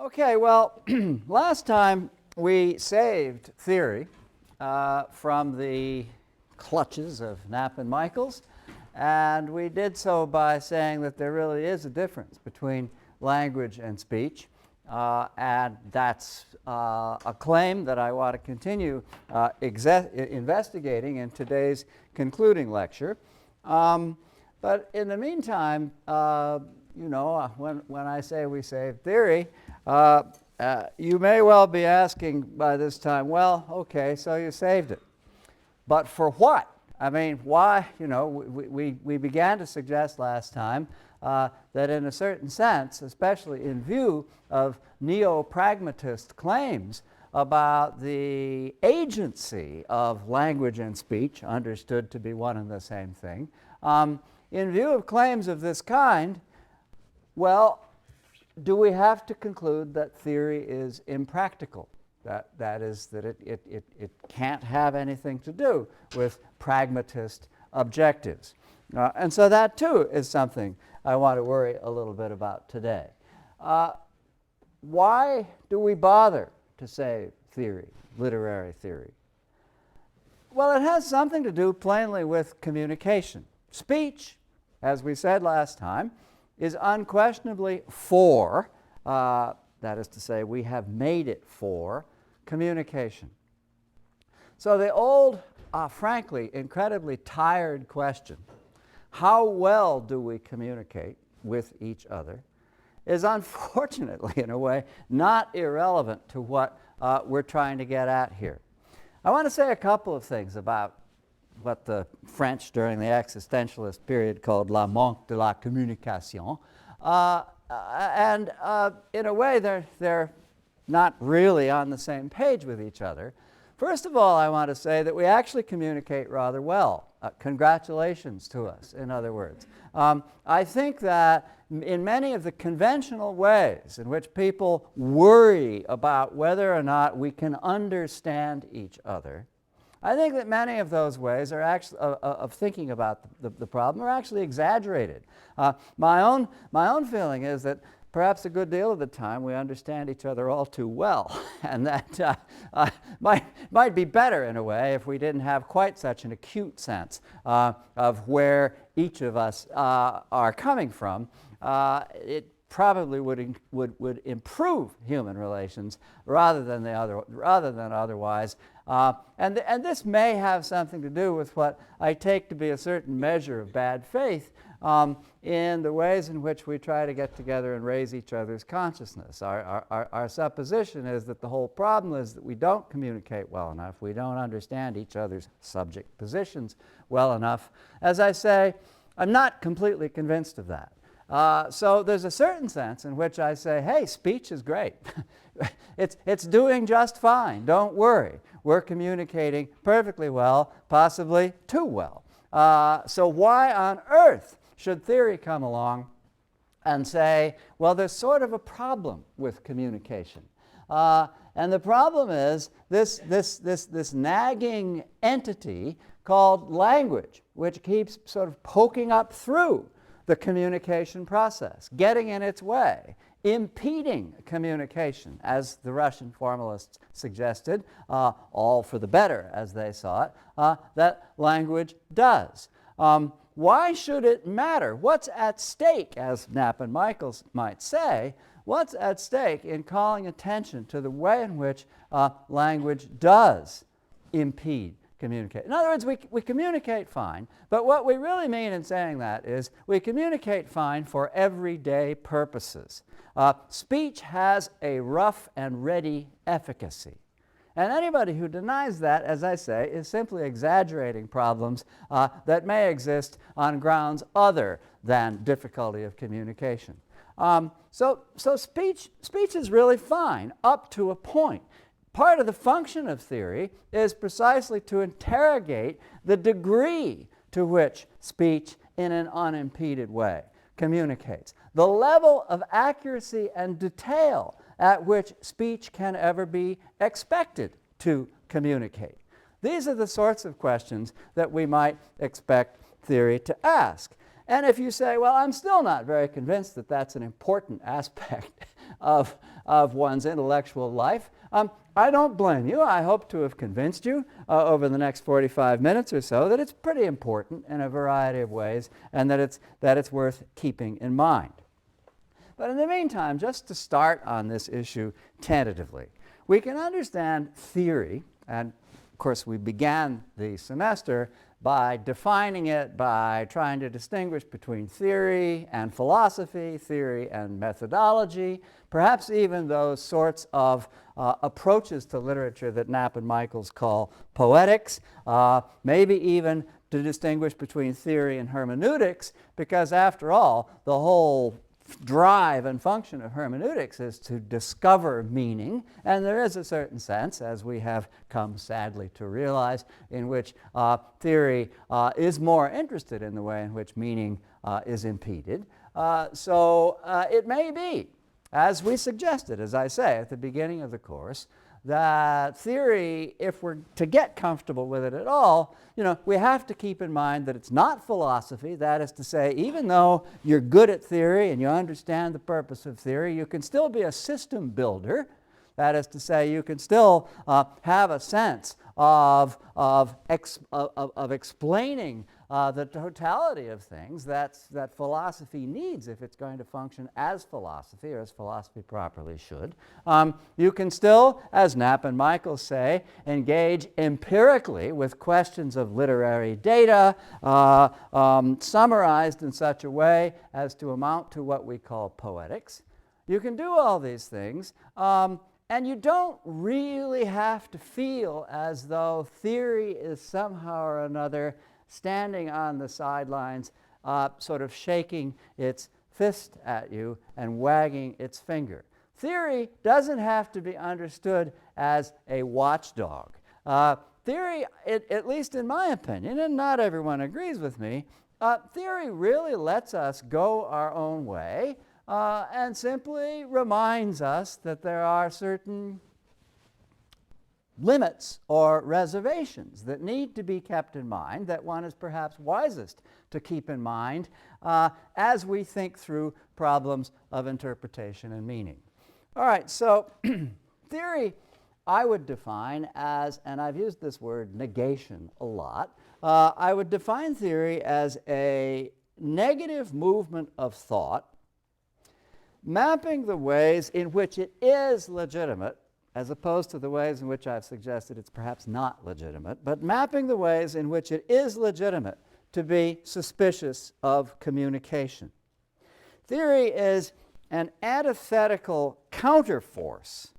Okay, well, last time we saved theory from the clutches of Knapp and Michaels, and we did so by saying that there really is a difference between language and speech, and that's a claim that I want to continue investigating in today's concluding lecture. But in the meantime, when I say we saved theory, you may well be asking by this time, well, okay, so you saved it. But for what? I mean, why? We began to suggest last time that in a certain sense, especially in view of neo-pragmatist claims about the agency of language and speech, understood to be one and the same thing, in view of claims of this kind, well, do we have to conclude that theory is impractical? That is, that it can't have anything to do with pragmatist objectives. And so that, too, is something I want to worry a little bit about today. Why do we bother to save theory, literary theory? Well, it has something to do plainly with communication. Speech, as we said last time, is unquestionably for, that is to say, we have made it for, communication. So the old, frankly, incredibly tired question, how well do we communicate with each other, is unfortunately, in a way, not irrelevant to what we're trying to get at here. I want to say a couple of things about what the French during the existentialist period called la manque de la communication. And in a way, they're not really on the same page with each other. First of all, I want to say that we actually communicate rather well. Congratulations to us, in other words. I think that in many of the conventional ways in which people worry about whether or not we can understand each other, I think that many of those ways are actually of thinking about the problem are actually exaggerated. My own feeling is that perhaps a good deal of the time we understand each other all too well, and that might be better in a way if we didn't have quite such an acute sense of where each of us are coming from. It probably would improve human relations rather than otherwise. And this may have something to do with what I take to be a certain measure of bad faith in the ways in which we try to get together and raise each other's consciousness. Our supposition is that the whole problem is that we don't communicate well enough, we don't understand each other's subject positions well enough. As I say, I'm not completely convinced of that. So there's a certain sense in which I say, hey, speech is great. It's doing just fine. Don't worry. We're communicating perfectly well, possibly too well. So why on earth should theory come along and say, well, there's sort of a problem with communication? And the problem is this nagging entity called language, which keeps sort of poking up through the communication process, getting in its way, impeding communication, as the Russian formalists suggested, all for the better, as they saw it, that language does. Why should it matter? What's at stake, as Knapp and Michaels might say, what's at stake in calling attention to the way in which language does impede communicate? In other words, we communicate fine, but what we really mean in saying that is we communicate fine for everyday purposes. Speech has a rough and ready efficacy. And anybody who denies that, as I say, is simply exaggerating problems that may exist on grounds other than difficulty of communication. So speech is really fine up to a point. Part of the function of theory is precisely to interrogate the degree to which speech in an unimpeded way communicates, the level of accuracy and detail at which speech can ever be expected to communicate. These are the sorts of questions that we might expect theory to ask. And if you say, well, I'm still not very convinced that that's an important aspect of of one's intellectual life. I don't blame you. I hope to have convinced you over the next 45 minutes or so that it's pretty important in a variety of ways and that it's worth keeping in mind. But in the meantime, just to start on this issue tentatively, we can understand theory, and of course we began the semester by defining it, by trying to distinguish between theory and philosophy, theory and methodology, perhaps even those sorts of approaches to literature that Knapp and Michaels call poetics, maybe even to distinguish between theory and hermeneutics, because after all, the whole drive and function of hermeneutics is to discover meaning, and there is a certain sense, as we have come sadly to realize, in which theory is more interested in the way in which meaning is impeded. So it may be, as we suggested, as I say, at the beginning of the course, that theory, if we're to get comfortable with it at all, we have to keep in mind that it's not philosophy. That is to say, even though you're good at theory and you understand the purpose of theory, you can still be a system builder. That is to say, you can still have a sense of explaining the totality of things that philosophy needs if it's going to function as philosophy, or as philosophy properly should. You can still, as Knapp and Michaels say, engage empirically with questions of literary data, summarized in such a way as to amount to what we call poetics. You can do all these things, and you don't really have to feel as though theory is somehow or another standing on the sidelines, sort of shaking its fist at you and wagging its finger. Theory doesn't have to be understood as a watchdog. Theory, at least in my opinion, and not everyone agrees with me, theory really lets us go our own way and simply reminds us that there are certain limits or reservations that need to be kept in mind, that one is perhaps wisest to keep in mind as we think through problems of interpretation and meaning. All right, so theory I would define as, and I've used this word negation a lot, I would define theory as a negative movement of thought mapping the ways in which it is legitimate, as opposed to the ways in which I've suggested it's perhaps not legitimate, but mapping the ways in which it is legitimate to be suspicious of communication. Theory is an antithetical counterforce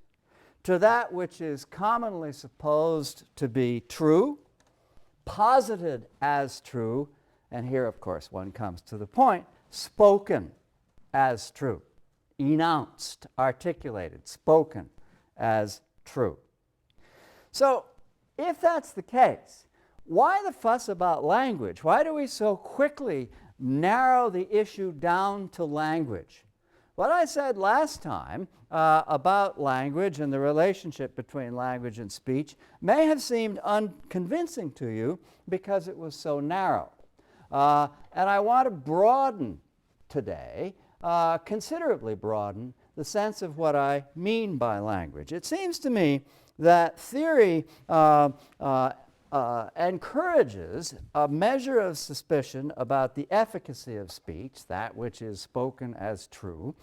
to that which is commonly supposed to be true, posited as true, and here, of course, one comes to the point, spoken as true, enounced, articulated, spoken as true. So, if that's the case, why the fuss about language? Why do we so quickly narrow the issue down to language? What I said last time about language and the relationship between language and speech may have seemed unconvincing to you because it was so narrow. And I want to broaden today, considerably broaden, the sense of what I mean by language. It seems to me that theory encourages a measure of suspicion about the efficacy of speech, that which is spoken as true,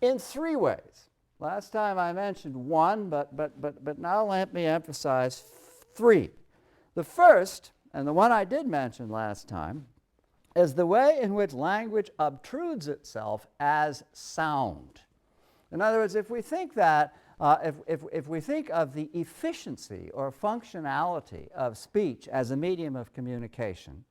in three ways. Last time I mentioned one, but now let me emphasize three. The first, and the one I did mention last time, is the way in which language obtrudes itself as sound. In other words, if we think that, if we think of the efficiency or functionality of speech as a medium of communication,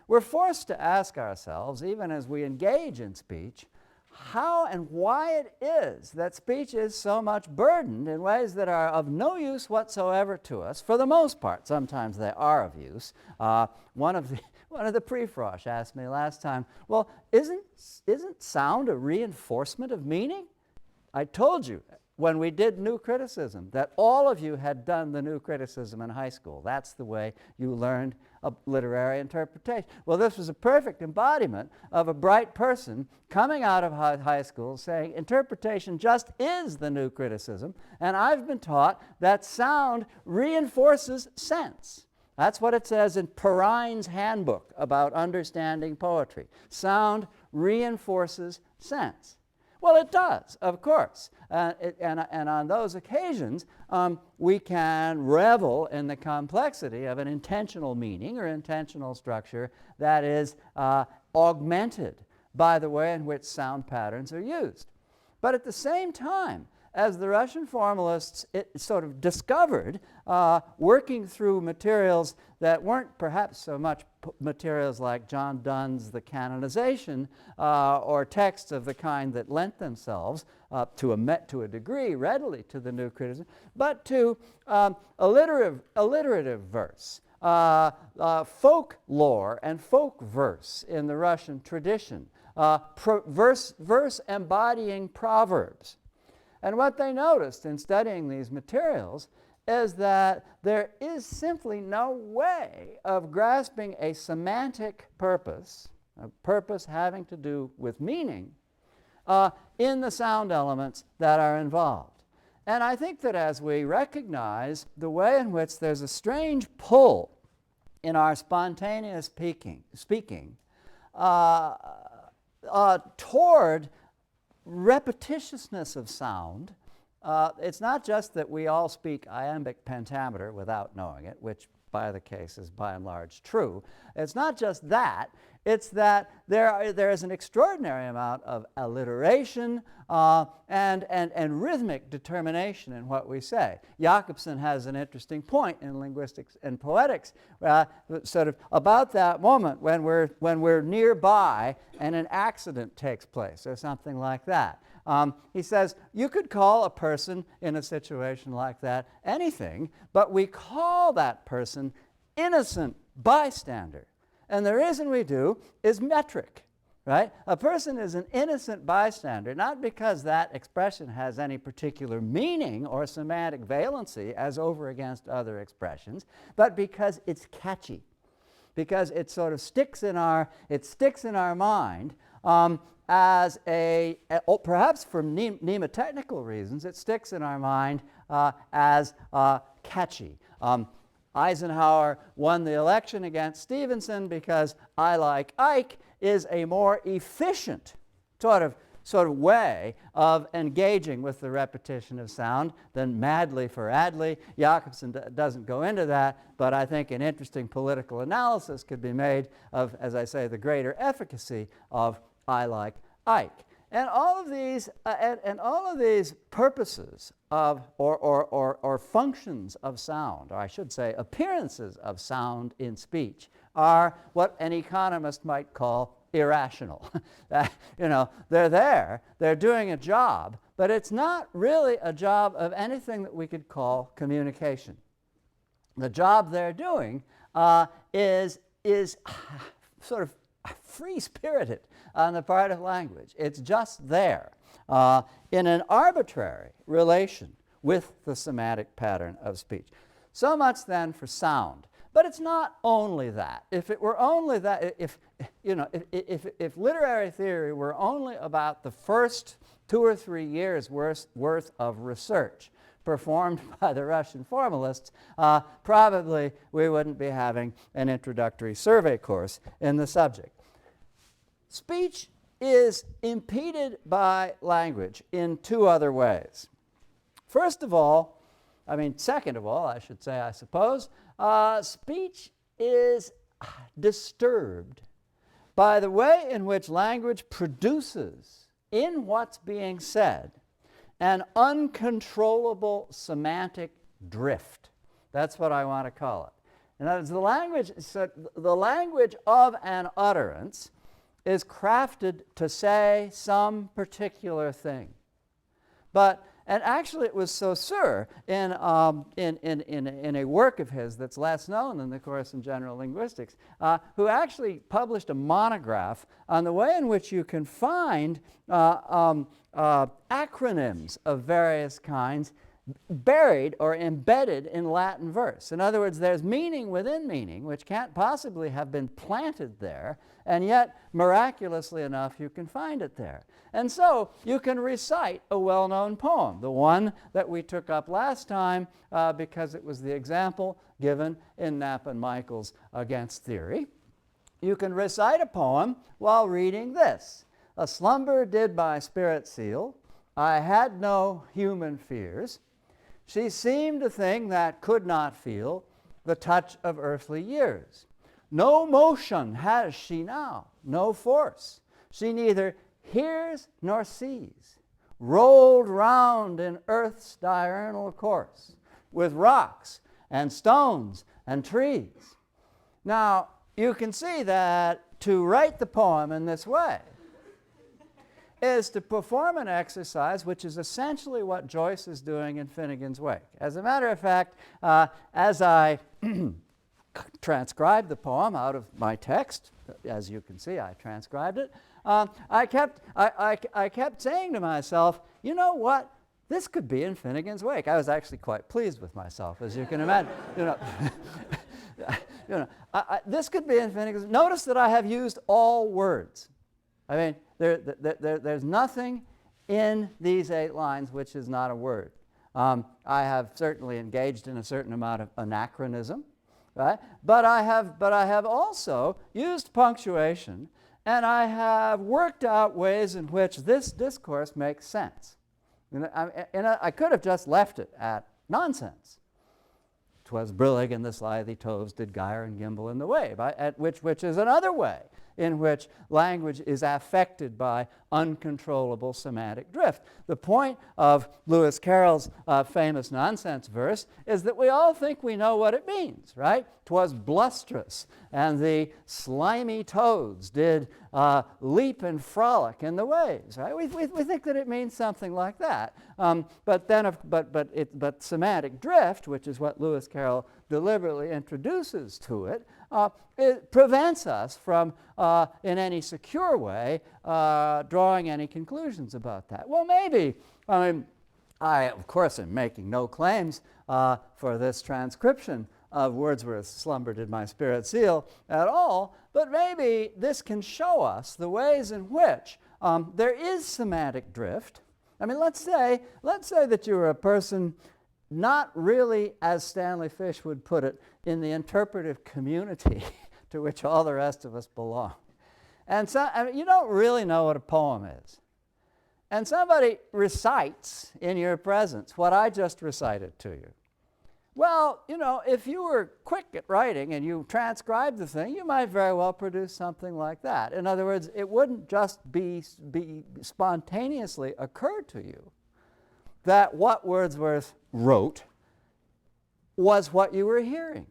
we're forced to ask ourselves, even as we engage in speech, how and why it is that speech is so much burdened in ways that are of no use whatsoever to us. For the most part, sometimes they are of use. One of the pre-frosh asked me last time, well, isn't sound a reinforcement of meaning? I told you when we did new criticism, that all of you had done the new criticism in high school. That's the way you learned a literary interpretation. Well, this was a perfect embodiment of a bright person coming out of high school saying interpretation just is the new criticism, and I've been taught that sound reinforces sense. That's what it says in Perrine's handbook about understanding poetry. Sound reinforces sense. Well, it does, of course. And on those occasions, we can revel in the complexity of an intentional meaning or intentional structure that is augmented by the way in which sound patterns are used. But at the same time, as the Russian formalists sort of discovered, working through materials that weren't perhaps so much materials like John Donne's The Canonization, or texts of the kind that lent themselves to a degree readily to the new criticism, but to alliterative verse, folklore and folk verse in the Russian tradition, verse embodying proverbs. And what they noticed in studying these materials is that there is simply no way of grasping a semantic purpose, a purpose having to do with meaning, in the sound elements that are involved. And I think that as we recognize the way in which there's a strange pull in our spontaneous speaking toward repetitiousness of sound, it's not just that we all speak iambic pentameter without knowing it, which by the case is by and large true. It's not just that. It's that there is an extraordinary amount of alliteration and rhythmic determination in what we say. Jakobson has an interesting point in linguistics and poetics, sort of about that moment when we're nearby and an accident takes place or something like that. He says you could call a person in a situation like that anything, but we call that person innocent bystander. And the reason we do is metric, right? A person is an innocent bystander, not because that expression has any particular meaning or semantic valency as over against other expressions, but because it's catchy, because it sort of sticks in our mind as perhaps for mnemotechnical reasons, it sticks in our mind as catchy. Eisenhower won the election against Stevenson because I like Ike is a more efficient sort of way of engaging with the repetition of sound than madly for Adley. Jakobson doesn't go into that, but I think an interesting political analysis could be made of, as I say, the greater efficacy of I like Ike. And all of these purposes of or functions of sound, or I should say appearances of sound in speech, are what an economist might call irrational. They're there, they're doing a job, but it's not really a job of anything that we could call communication. The job they're doing is sort of free-spirited on the part of language. It's just there in an arbitrary relation with the semantic pattern of speech. So much then for sound. But it's not only that. If it were only that, if literary theory were only about the first 2 or 3 years worth of research performed by the Russian formalists, probably we wouldn't be having an introductory survey course in the subject. Speech is impeded by language in 2 other ways. Second of all, I should say, I suppose, speech is disturbed by the way in which language produces, in what's being said, an uncontrollable semantic drift. That's what I want to call it. In other words, the language of an utterance is crafted to say some particular thing. But And actually, it was Saussure in a work of his that's less known than the course in general linguistics, who actually published a monograph on the way in which you can find acronyms of various kinds buried or embedded in Latin verse. In other words, there's meaning within meaning, which can't possibly have been planted there, and yet, miraculously enough, you can find it there. And so, you can recite a well-known poem, the one that we took up last time because it was the example given in Knapp and Michael's Against Theory. You can recite a poem while reading this. A slumber did my spirit seal. I had no human fears. She seemed a thing that could not feel the touch of earthly years. No motion has she now, no force. She neither hears nor sees, rolled round in earth's diurnal course, with rocks and stones and trees. Now, you can see that to write the poem in this way is to perform an exercise which is essentially what Joyce is doing in Finnegan's Wake. As a matter of fact, as I transcribed the poem out of my text, as you can see, I transcribed it, I kept saying to myself, you know what? This could be in Finnegan's Wake. I was actually quite pleased with myself, as you can imagine. This could be in Finnegan's. Notice that I have used all words. I mean, there's nothing in these 8 lines which is not a word. I have certainly engaged in a certain amount of anachronism, right? But I have also used punctuation, and I have worked out ways in which this discourse makes sense. I could have just left it at nonsense. 'Twas brillig in the slithy toves did gyre and gimble in the wave, which is another way in which language is affected by uncontrollable semantic drift. The point of Lewis Carroll's famous nonsense verse is that we all think we know what it means, right? 'Twas blusterous, and the slimy toads did leap and frolic in the waves, right? We think that it means something like that. But semantic drift, which is what Lewis Carroll deliberately introduces to it, it prevents us from, in any secure way, drawing any conclusions about that. Well, maybe, I, of course, am making no claims for this transcription of Wordsworth's Slumber Did My Spirit Seal at all, but maybe this can show us the ways in which there is semantic drift. I mean, let's say that you're a person not really, as Stanley Fish would put it, in the interpretive community to which all the rest of us belong. And so, you don't really know what a poem is. And somebody recites in your presence what I just recited to you. Well, if you were quick at writing and you transcribed the thing, you might very well produce something like that. In other words, it wouldn't just be spontaneously occur to you that what Wordsworth wrote was what you were hearing.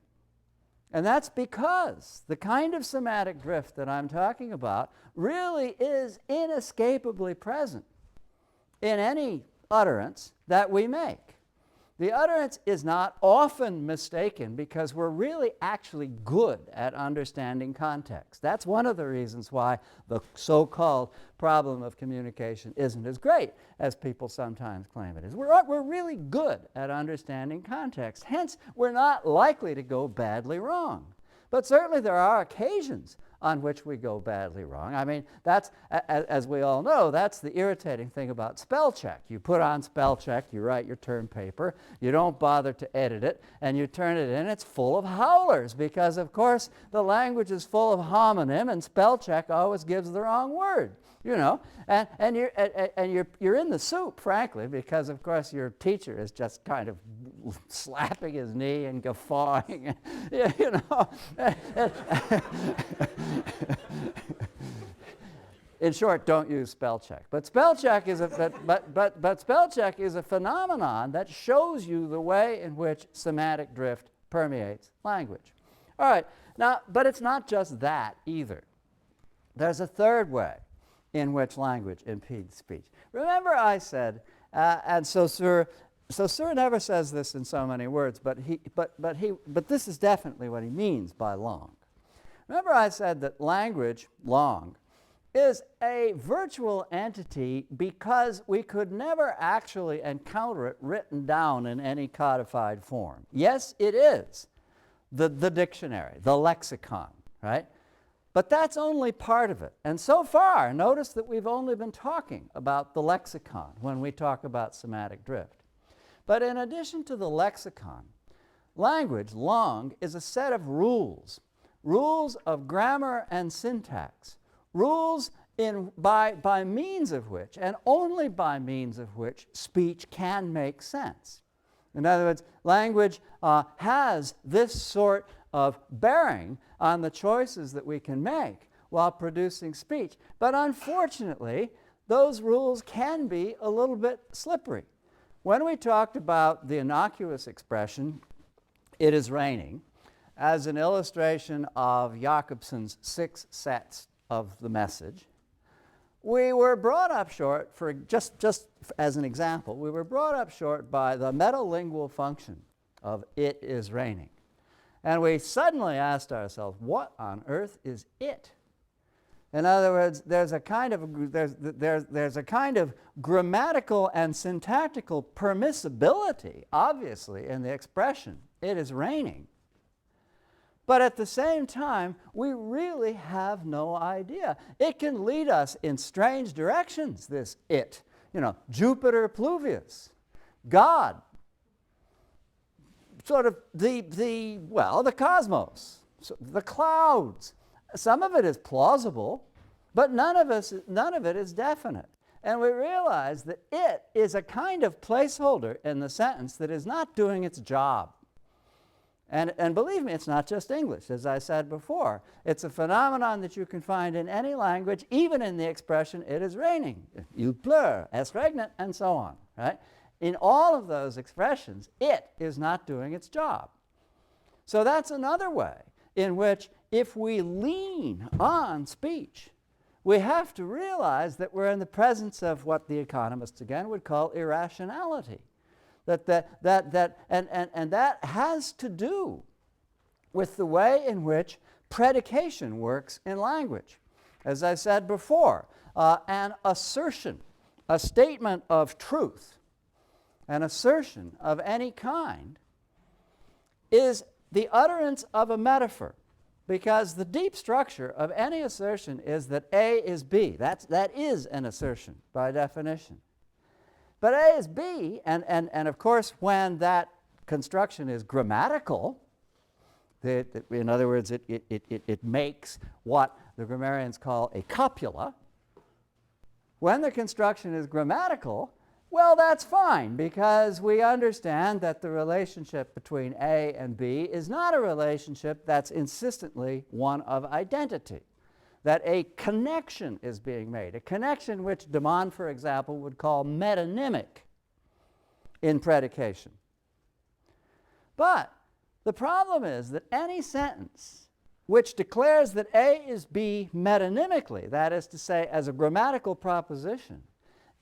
And that's because the kind of semantic drift that I'm talking about really is inescapably present in any utterance that we make. The utterance is not often mistaken because we're really actually good at understanding context. That's one of the reasons why the so-called problem of communication isn't as great as people sometimes claim it is. We're really good at understanding context. Hence, we're not likely to go badly wrong. But certainly there are occasions on which we go badly wrong. I mean, that's, as we all know, that's the irritating thing about spell check. You put on spell check, you write your term paper, you don't bother to edit it, and you turn it in, it's full of howlers because, of course, the language is full of homonym, and spell check always gives the wrong word. And you're in the soup, frankly, because of course your teacher is just kind of slapping his knee and guffawing, In short, don't use spell check. But spell check is spell check is a phenomenon that shows you the way in which semantic drift permeates language. All right, now, but it's not just that either. There's a third way in which language impedes speech. Remember I said And Saussure never says this in so many words, but this is definitely what he means by long. Remember I said that language, long, is a virtual entity because we could never actually encounter it written down in any codified form. Yes, it is the dictionary, the lexicon, right? But that's only part of it. And so far, notice that we've only been talking about the lexicon when we talk about semantic drift. But in addition to the lexicon, language, long, is a set of rules, rules of grammar and syntax, rules by means of which, and only by means of which, speech can make sense. In other words, language has this sort of bearing on the choices that we can make while producing speech. But unfortunately, those rules can be a little bit slippery. When we talked about the innocuous expression, "It is raining," as an illustration of Jakobson's 6 sets of the message, we were brought up short, for just as an example, we were brought up short by the metalingual function of "it is raining." And we suddenly asked ourselves, what on earth is it? In other words, there's a kind of grammatical and syntactical permissibility, obviously, in the expression, "it is raining." But at the same time, we really have no idea. It can lead us in strange directions, this "it." Jupiter pluvius, God, sort of the cosmos, the clouds. Some of it is plausible, but none of it is definite. And we realize that it is a kind of placeholder in the sentence that is not doing its job. And believe me, it's not just English, as I said before. It's a phenomenon that you can find in any language, even in the expression "it is raining," "il pleut," "es regnet," and so on, right? In all of those expressions, it is not doing its job. So that's another way in which, if we lean on speech, we have to realize that we're in the presence of what the economists again would call irrationality. And that has to do with the way in which predication works in language. As I said before, an assertion, a statement of truth, an assertion of any kind is the utterance of a metaphor, because the deep structure of any assertion is that A is B. That is an assertion by definition. But A is B, and of course, when that construction is grammatical, in other words, it makes what the grammarians call a copula. When the construction is grammatical, well, that's fine, because we understand that the relationship between A and B is not a relationship that's insistently one of identity, that a connection is being made, a connection which De Man, for example, would call metonymic in predication. But the problem is that any sentence which declares that A is B metonymically, that is to say, as a grammatical proposition,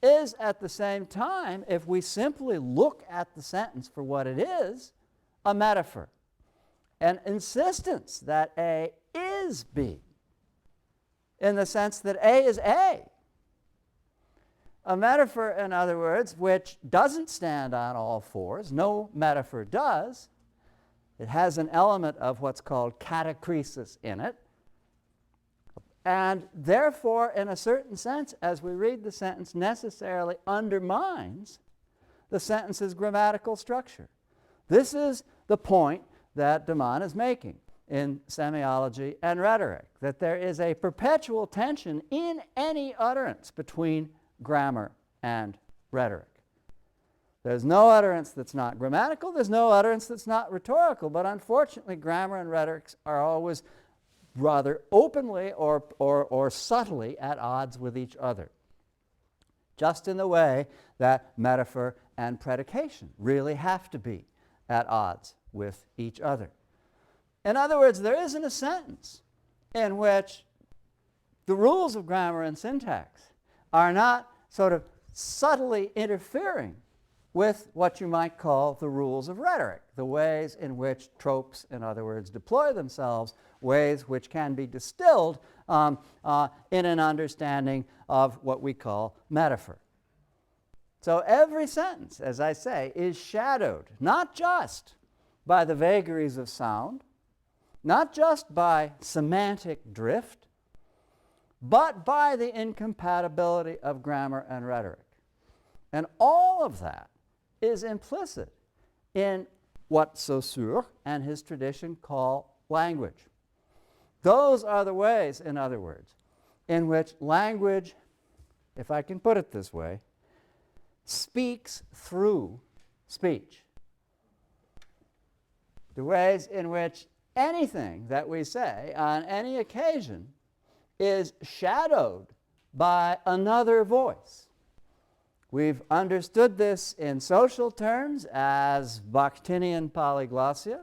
is at the same time, if we simply look at the sentence for what it is, a metaphor, an insistence that A is B, in the sense that A is A. A metaphor, in other words, which doesn't stand on all fours. No metaphor does. It has an element of what's called catachresis in it. And therefore, in a certain sense, as we read the sentence, necessarily undermines the sentence's grammatical structure. This is the point that De Man is making in semiology and rhetoric, that there is a perpetual tension in any utterance between grammar and rhetoric. There's no utterance that's not grammatical, there's no utterance that's not rhetorical, but unfortunately grammar and rhetoric are always rather openly or subtly at odds with each other, just in the way that metaphor and predication really have to be at odds with each other. In other words, there isn't a sentence in which the rules of grammar and syntax are not sort of subtly interfering with what you might call the rules of rhetoric, the ways in which tropes, in other words, deploy themselves, ways which can be distilled in an understanding of what we call metaphor. So every sentence, as I say, is shadowed not just by the vagaries of sound, not just by semantic drift, but by the incompatibility of grammar and rhetoric. And all of that is implicit in what Saussure and his tradition call language. Those are the ways, in other words, in which language, if I can put it this way, speaks through speech. The ways in which anything that we say on any occasion is shadowed by another voice. We've understood this in social terms as Bakhtinian polyglossia.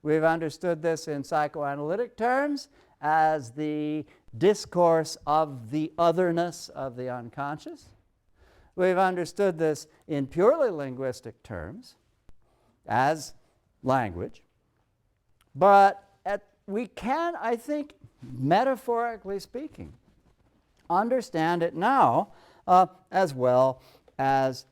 We've understood this in psychoanalytic terms as the discourse of the otherness of the unconscious. We've understood this in purely linguistic terms as language. But we can, I think, metaphorically speaking, understand it now as well as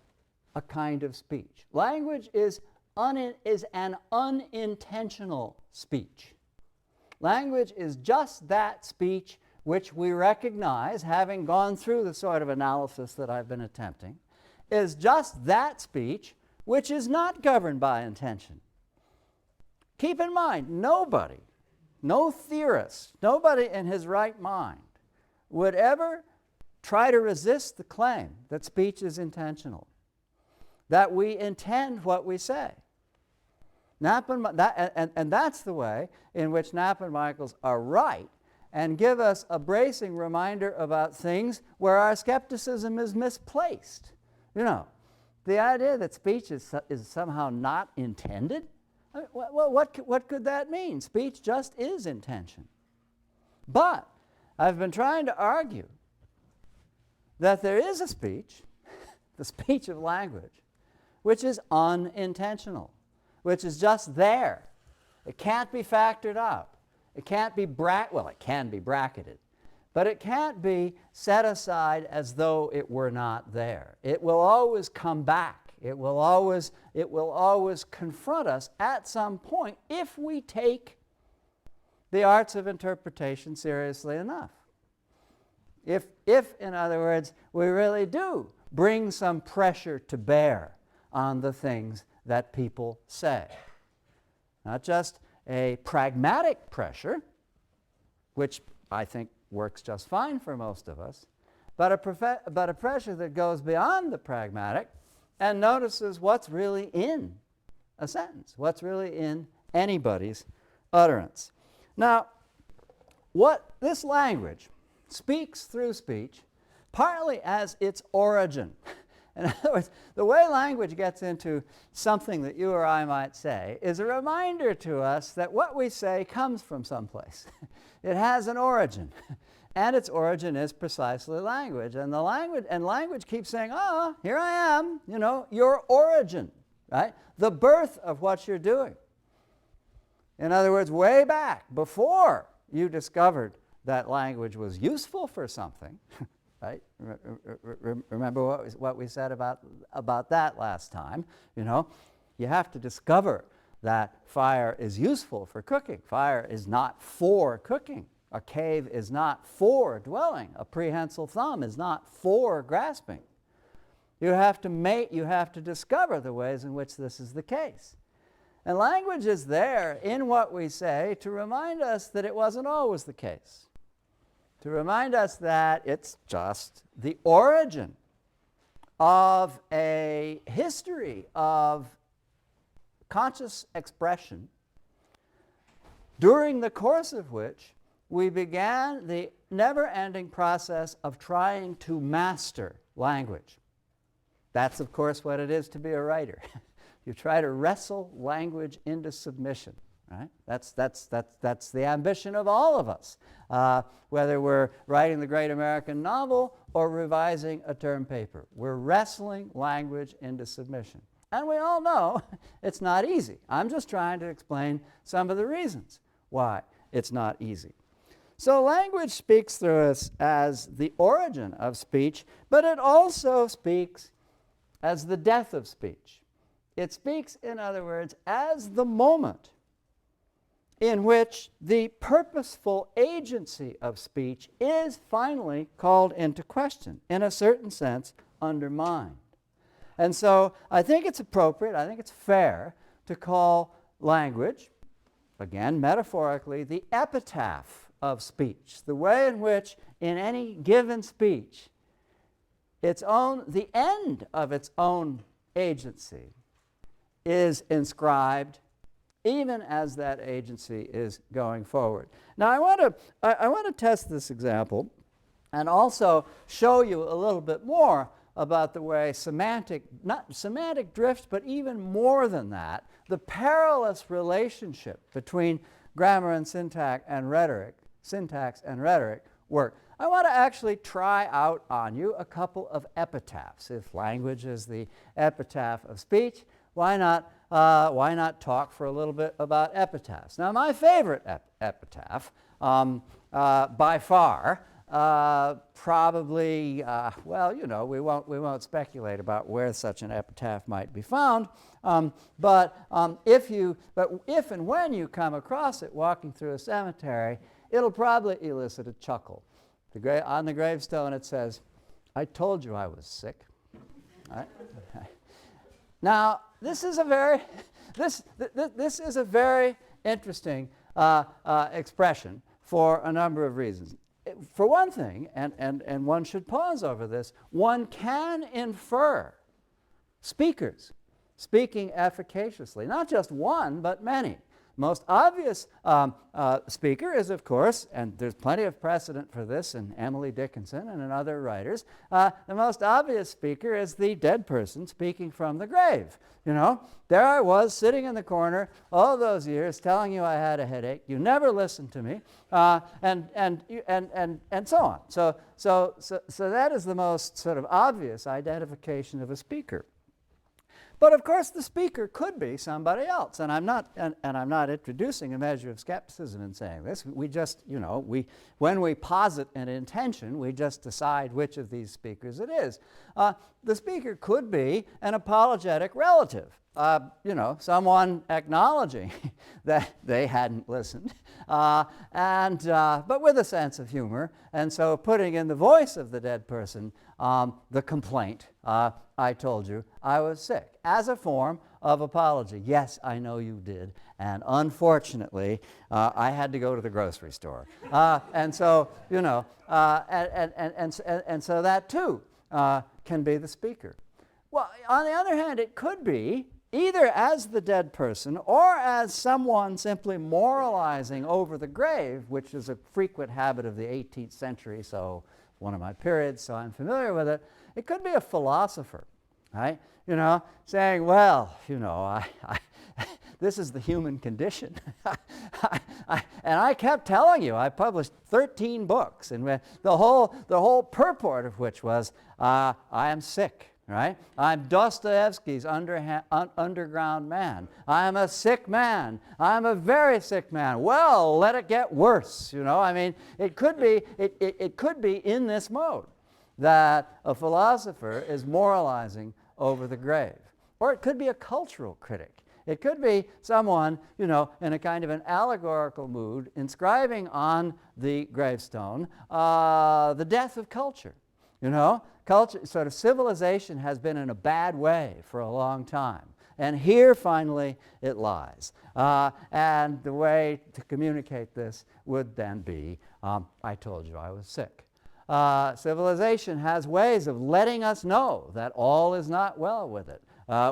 a kind of speech. Language is an unintentional speech. Language is just that speech which we recognize, having gone through the sort of analysis that I've been attempting, is just that speech which is not governed by intention. Keep in mind, nobody, no theorist, nobody in his right mind would ever try to resist the claim that speech is intentional, that we intend what we say. And that's the way in which Knapp and Michaels are right and give us a bracing reminder about things where our skepticism is misplaced. You know, the idea that speech is somehow not intended, well, what could that mean? Speech just is intention. But I've been trying to argue that there is a speech, the speech of language, which is unintentional, which is just there. It can't be factored out. It can't be it can be bracketed, but it can't be set aside as though it were not there. It will always come back. It will always confront us at some point if we take the arts of interpretation seriously enough. If, in other words, we really do bring some pressure to bear on the things that people say. Not just a pragmatic pressure, which I think works just fine for most of us, but a pressure that goes beyond the pragmatic and notices what's really in a sentence, what's really in anybody's utterance. Now, what this language speaks through speech, partly as its origin. In other words, the way language gets into something that you or I might say is a reminder to us that what we say comes from someplace. It has an origin, and its origin is precisely language. And language keeps saying, "Oh, here I am, you know, your origin," right? The birth of what you're doing. In other words, way back before you discovered that language was useful for something. Right? Remember what we said about that last time. You know, you have to discover that fire is useful for cooking. Fire is not for cooking. A cave is not for dwelling. A prehensile thumb is not for grasping. You have to discover the ways in which this is the case. And language is there in what we say to remind us that it wasn't always the case. To remind us that it's just the origin of a history of conscious expression during the course of which we began the never-ending process of trying to master language. That's, of course, what it is to be a writer. You try to wrestle language into submission. Right? That's the ambition of all of us, whether we're writing the great American novel or revising a term paper. We're wrestling language into submission. And we all know it's not easy. I'm just trying to explain some of the reasons why it's not easy. So language speaks through us as the origin of speech, but it also speaks as the death of speech. It speaks, in other words, as the moment in which the purposeful agency of speech is finally called into question, in a certain sense, undermined. And so I think it's appropriate, I think it's fair to call language, again, metaphorically, the epitaph of speech, the way in which, in any given speech, the end of its own agency is inscribed even as that agency is going forward. Now I want to test this example and also show you a little bit more about the way not semantic drift, but even more than that, the perilous relationship between grammar and syntax and rhetoric work. I want to actually try out on you a couple of epitaphs. If language is the epitaph of speech, why not talk for a little bit about epitaphs? Now, my favorite epitaph, by far, probably, well, you know, we won't speculate about where such an epitaph might be found. But if and when you come across it walking through a cemetery, it'll probably elicit a chuckle. On the gravestone, it says, "I told you I was sick." Right? Now, this is a very interesting expression for a number of reasons. For one thing, and one should pause over this, one can infer speakers speaking efficaciously, not just one, but many. Most obvious speaker is, of course, and there's plenty of precedent for this in Emily Dickinson and in other writers, the most obvious speaker is the dead person speaking from the grave. You know, there I was sitting in the corner all those years telling you I had a headache. You never listened to me, and so on. So that is the most sort of obvious identification of a speaker. But of course, the speaker could be somebody else, and I'm not introducing a measure of skepticism in saying this. We just, you know, when we posit an intention, we just decide which of these speakers it is. The speaker could be an apologetic relative, you know, someone acknowledging that they hadn't listened, but with a sense of humor, and so putting in the voice of the dead person the complaint. I told you I was sick, as a form of apology. Yes, I know you did, and unfortunately, I had to go to the grocery store. And so, you know, and so that too can be the speaker. Well, on the other hand, it could be either as the dead person or as someone simply moralizing over the grave, which is a frequent habit of the 18th century, so one of my periods, so I'm familiar with it. It could be a philosopher, right? You know, saying, well, you know, this is the human condition. And I kept telling you, I published 13 books, and the whole purport of which was, I am sick, right? I'm Dostoevsky's underground man. I'm a sick man. I'm a very sick man. Well, let it get worse, you know? I mean, it could be in this mode that a philosopher is moralizing over the grave. Or it could be a cultural critic. It could be someone, you know, in a kind of an allegorical mood, inscribing on the gravestone the death of culture. You know, culture, sort of civilization has been in a bad way for a long time. And here, finally, it lies. And the way to communicate this would then be, I told you I was sick. Civilization has ways of letting us know that all is not well with it.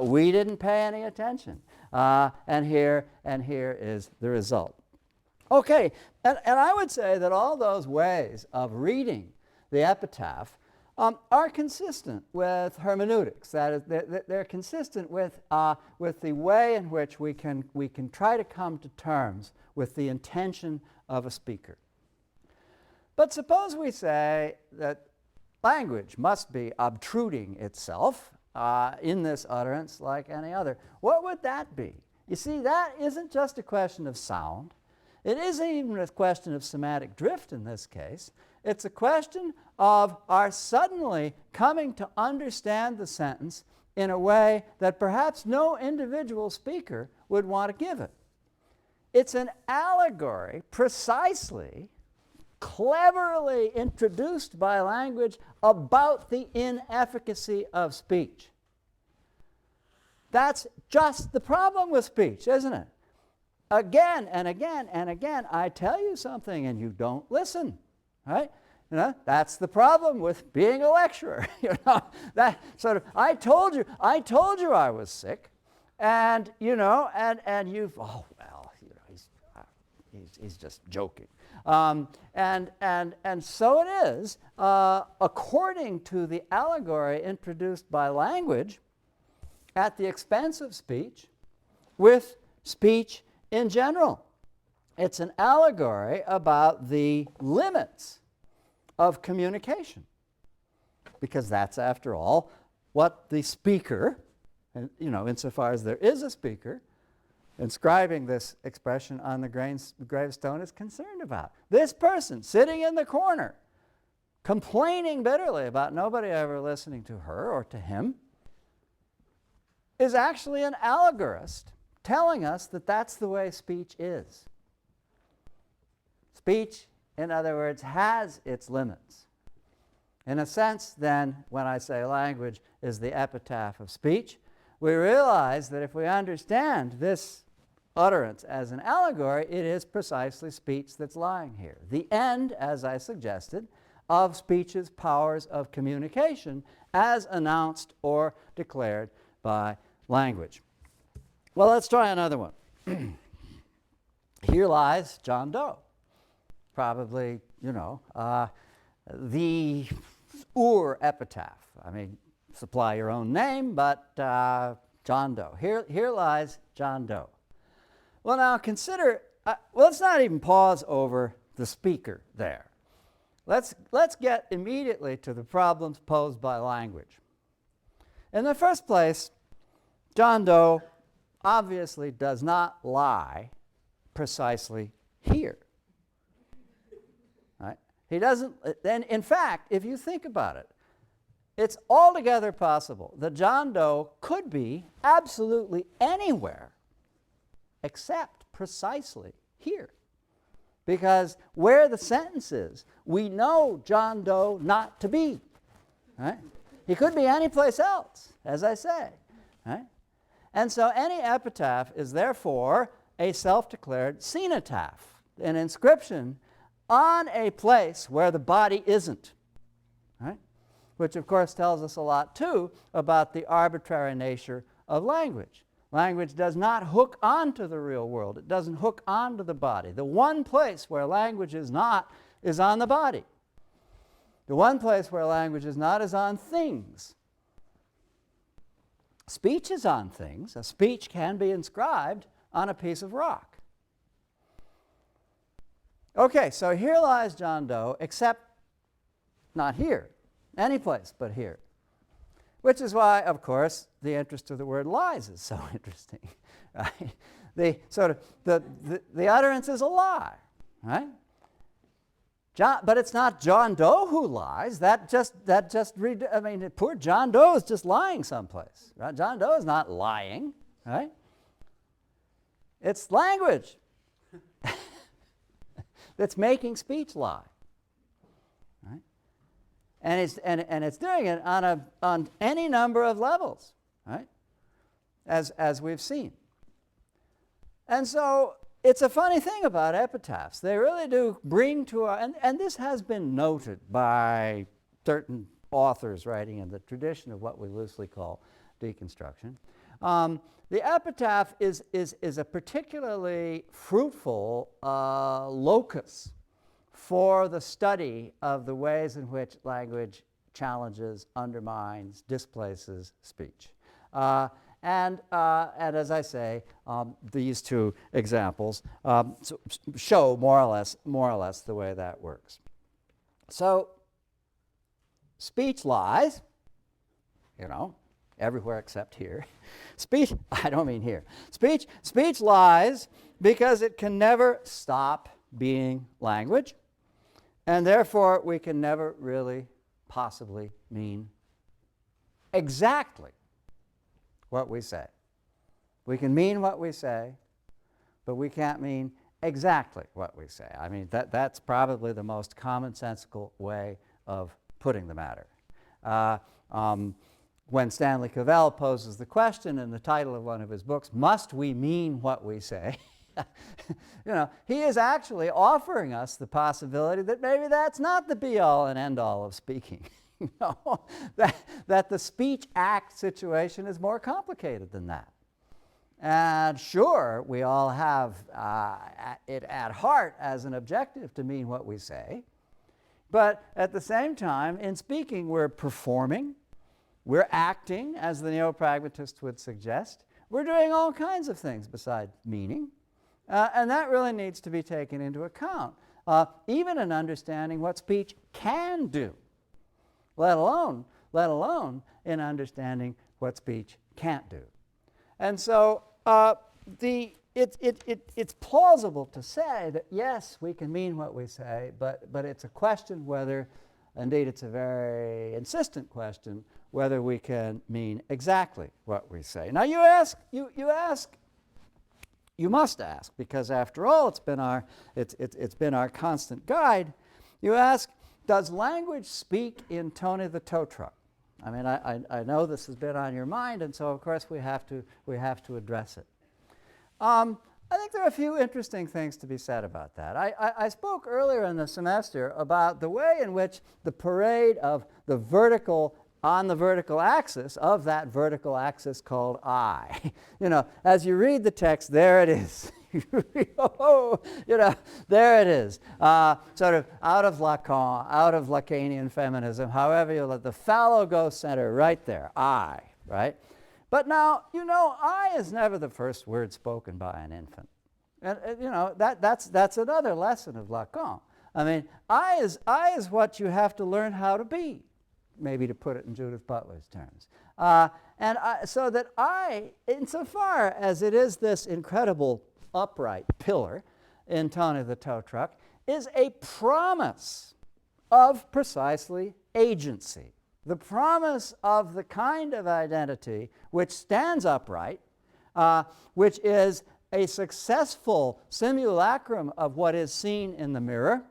We didn't pay any attention. And here is the result. Okay, and I would say that all those ways of reading the epitaph are consistent with hermeneutics. That is, they're consistent with the way in which we can try to come to terms with the intention of a speaker. But suppose we say that language must be obtruding itself in this utterance like any other. What would that be? You see, that isn't just a question of sound. It isn't even a question of semantic drift in this case. It's a question of our suddenly coming to understand the sentence in a way that perhaps no individual speaker would want to give it. It's an allegory precisely, cleverly introduced by language about the inefficacy of speech. That's just the problem with speech, isn't it? Again and again and again, I tell you something and you don't listen, right? You know, that's the problem with being a lecturer. You know, that sort of, I told you I was sick, and you know, and you've, oh well, you know, he's just joking, and so it is, according to the allegory introduced by language, at the expense of speech, with speech in general. It's an allegory about the limits of communication, because that's, after all, what the speaker, and, you know, insofar as there is a speaker, inscribing this expression on the gravestone is concerned about. This person sitting in the corner, complaining bitterly about nobody ever listening to her or to him, is actually an allegorist telling us that that's the way speech is. Speech, in other words, has its limits. In a sense, then, when I say language is the epitaph of speech, we realize that if we understand this utterance as an allegory, it is precisely speech that's lying here. The end, as I suggested, of speech's powers of communication as announced or declared by language. Well, let's try another one. Here lies John Doe. Probably, you know, the epitaph. I mean, supply your own name, but John Doe. Here lies John Doe. Well, now consider, let's not even pause over the speaker there. Let's get immediately to the problems posed by language. In the first place, John Doe obviously does not lie precisely here. Right? He doesn't, and in fact, if you think about it, it's altogether possible that John Doe could be absolutely anywhere except precisely here. Because where the sentence is, we know John Doe not to be. Right? He could be any place else, as I say. Right? And so any epitaph is therefore a self-declared cenotaph, an inscription on a place where the body isn't, right? Which of course tells us a lot too about the arbitrary nature of language. Language does not hook onto the real world. It doesn't hook onto the body. The one place where language is not is on the body. The one place where language is not is on things. Speech is on things. A speech can be inscribed on a piece of rock. Okay, so here lies John Doe, except not here, any place but here. Which is why, of course, the interest of the word lies is so interesting. Right? The utterance is a lie, right? But it's not John Doe who lies. Poor John Doe is just lying someplace. Right? John Doe is not lying, right? It's language that's making speech lie, right? And it's doing it on any number of levels, right? As we've seen. And so it's a funny thing about epitaphs. They really do bring to our, and this has been noted by certain authors writing in the tradition of what we loosely call deconstruction. The epitaph is a particularly fruitful locus for the study of the ways in which language challenges, undermines, displaces speech. And as I say, these two examples show more or less the way that works. So speech lies, everywhere except here. Speech, I don't mean here. Speech lies because it can never stop being language, and therefore we can never really possibly mean exactly what we say. We can mean what we say, but we can't mean exactly what we say. I mean, that's probably the most commonsensical way of putting the matter. When Stanley Cavell poses the question in the title of one of his books, must we mean what we say? He is actually offering us the possibility that maybe that's not the be-all and end-all of speaking. That the speech act situation is more complicated than that. And sure, we all have it at heart as an objective to mean what we say, but at the same time, in speaking, we're performing, we're acting, as the neo-pragmatist would suggest. We're doing all kinds of things besides meaning, and that really needs to be taken into account, even in understanding what speech can do, let alone in understanding what speech can't do. And so it's plausible to say that, yes, we can mean what we say, but it's a question whether, indeed it's a very insistent question, whether we can mean exactly what we say. Now you must ask, because after all it's been our constant guide. You ask, does language speak in Tony the tow truck? I mean, I know this has been on your mind, and so of course we have to address it. I think there are a few interesting things to be said about that. I spoke earlier in the semester about the way in which the parade of the vertical on the vertical axis of that vertical axis called I. As you read the text, there it is. There it is. Sort of out of Lacan, out of Lacanian feminism, however you let the fallow go center right there, I, right? But now, I is never the first word spoken by an infant. And that's another lesson of Lacan. I mean, I is what you have to learn how to be, maybe to put it in Judith Butler's terms. So that I, insofar as it is this incredible upright pillar in Tony the tow truck, is a promise of precisely agency. The promise of the kind of identity which stands upright, which is a successful simulacrum of what is seen in the mirror,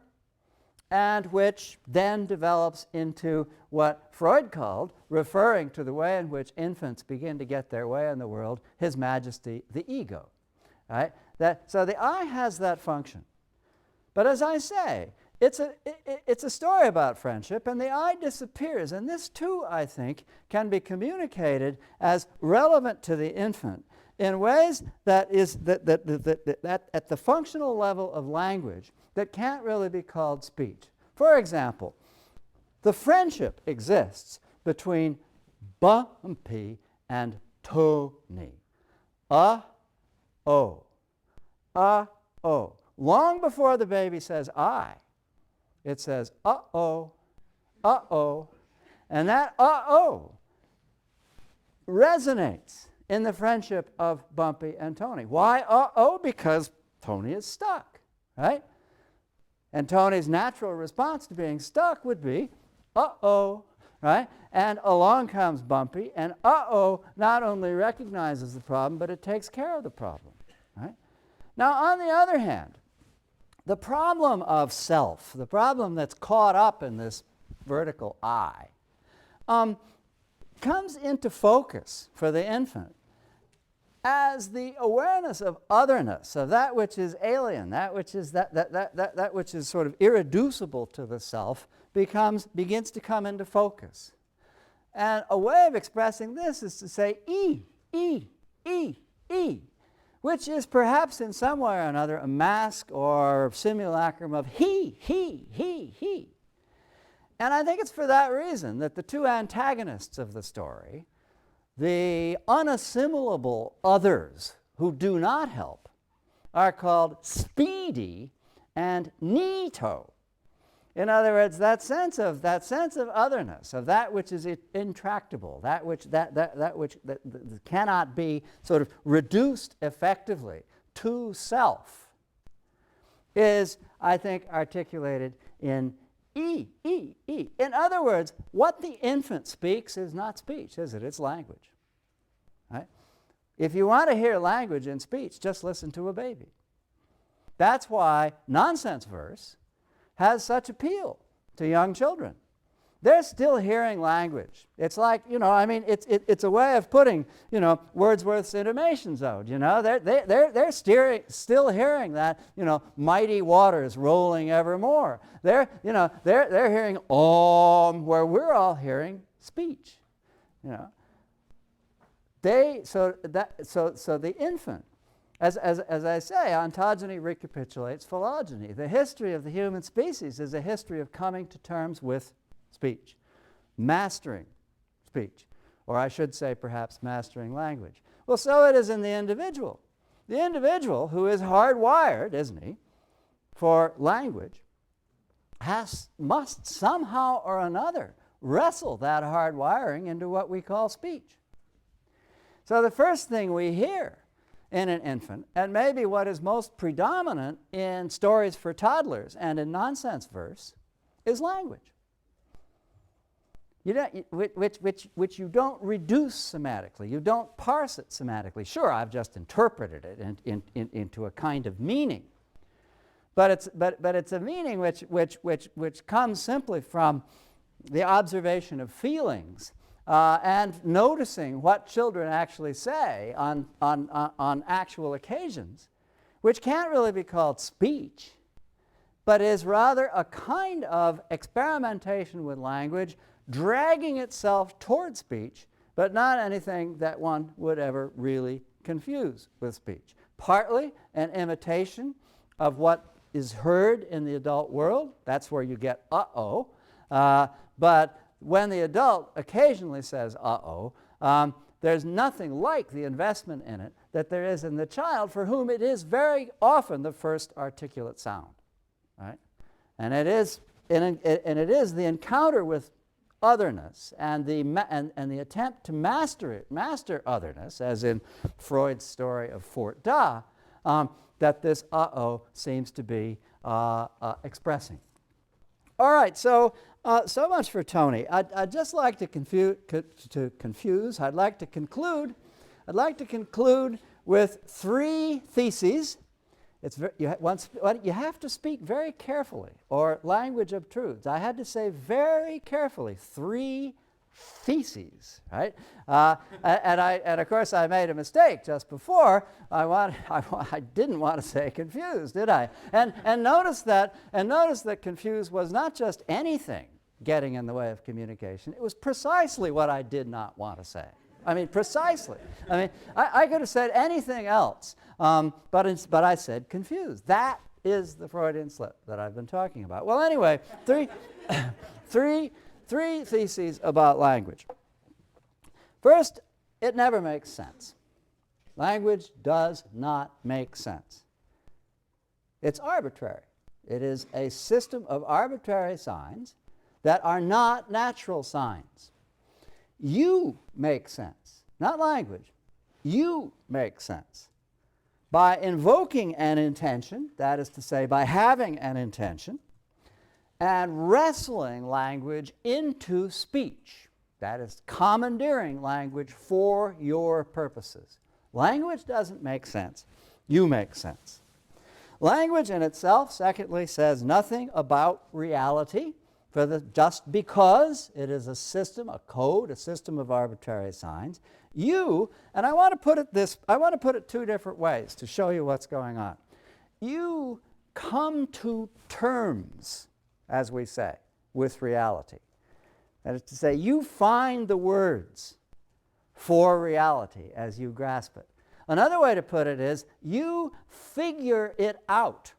and which then develops into what Freud called, referring to the way in which infants begin to get their way in the world, His Majesty, the ego. Right? So the I has that function. But as I say, it's a story about friendship, and the I disappears. And this, too, I think, can be communicated as relevant to the infant in ways that at the functional level of language that can't really be called speech. For example, the friendship exists between Bumpy and Tony. Oh. Long before the baby says I, it says uh-oh, and that uh-oh resonates in the friendship of Bumpy and Tony. Why uh-oh? Because Tony is stuck, right? And Tony's natural response to being stuck would be uh-oh, right? And along comes Bumpy, and uh-oh not only recognizes the problem, but it takes care of the problem, right? Now, on the other hand, the problem of self, the problem that's caught up in this vertical I, comes into focus for the infant as the awareness of otherness, of that which is alien, that which is that which is sort of irreducible to the self, begins to come into focus. And a way of expressing this is to say E, which is perhaps in some way or another a mask or simulacrum of he. And I think it's for that reason that the two antagonists of the story, the unassimilable others who do not help, are called Speedy and Nito. In other words, that sense of otherness, of that which is intractable, that which cannot be sort of reduced effectively to self, is, I think, articulated in E. In other words, what the infant speaks is not speech, is it? It's language. Right? If you want to hear language in speech, just listen to a baby. That's why nonsense verse has such appeal to young children. They're still hearing language. It's like, it's a way of putting, Wordsworth's Intimations Ode. They're still hearing that, mighty waters rolling evermore. They're hearing where we're all hearing speech. So the infant, as I say, ontogeny recapitulates phylogeny. The history of the human species is a history of coming to terms with speech, mastering speech, or I should say perhaps mastering language. Well, so it is in the individual. The individual, who is hardwired, isn't he, for language, must somehow or another wrestle that hardwiring into what we call speech. So the first thing we hear in an infant, and maybe what is most predominant in stories for toddlers and in nonsense verse, is language. Which you don't reduce semantically. You don't parse it semantically. Sure, I've just interpreted it into a kind of meaning, but it's a meaning which comes simply from the observation of feelings and noticing what children actually say on actual occasions, which can't really be called speech, but is rather a kind of experimentation with language, dragging itself toward speech, but not anything that one would ever really confuse with speech. Partly an imitation of what is heard in the adult world. That's where you get uh-oh. But when the adult occasionally says uh-oh, there's nothing like the investment in it that there is in the child, for whom it is very often the first articulate sound. Right? And it is the encounter with otherness and the attempt to master otherness, as in Freud's story of Fort Da, that this uh-oh seems to be expressing. All right, so much for Tony. I'd just like to confuse. I'd like to conclude with three theses. You have to speak very carefully, or language obtrudes. I had to say very carefully, three theses, right? And of course I made a mistake just before. I didn't want to say confused, did I? And notice that confused was not just anything getting in the way of communication. It was precisely what I did not want to say. I mean, precisely. I mean, I could have said anything else, but I said confused. That is the Freudian slip that I've been talking about. Well, anyway, three theses about language. First, it never makes sense. Language does not make sense. It's arbitrary. It is a system of arbitrary signs that are not natural signs. You make sense, not language. You make sense by invoking an intention, that is to say, by having an intention, and wrestling language into speech, that is, commandeering language for your purposes. Language doesn't make sense. You make sense. Language in itself, secondly, says nothing about reality, just because it is a system, a code, a system of arbitrary signs. You, and I want to put it two different ways to show you what's going on. You come to terms, as we say, with reality. That is to say, you find the words for reality as you grasp it. Another way to put it is, you figure it out.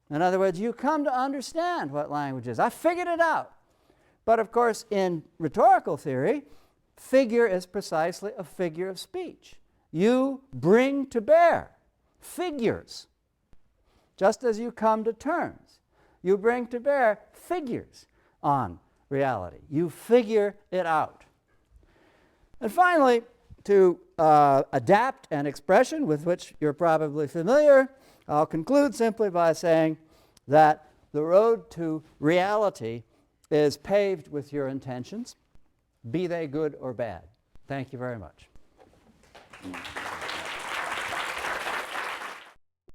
In other words, you come to understand what language is. I figured it out. But of course, in rhetorical theory, figure is precisely a figure of speech. You bring to bear figures, just as you come to terms. you bring to bear figures on reality. You figure it out. And finally, to adapt an expression with which you're probably familiar, I'll conclude simply by saying that the road to reality is paved with your intentions, be they good or bad. Thank you very much.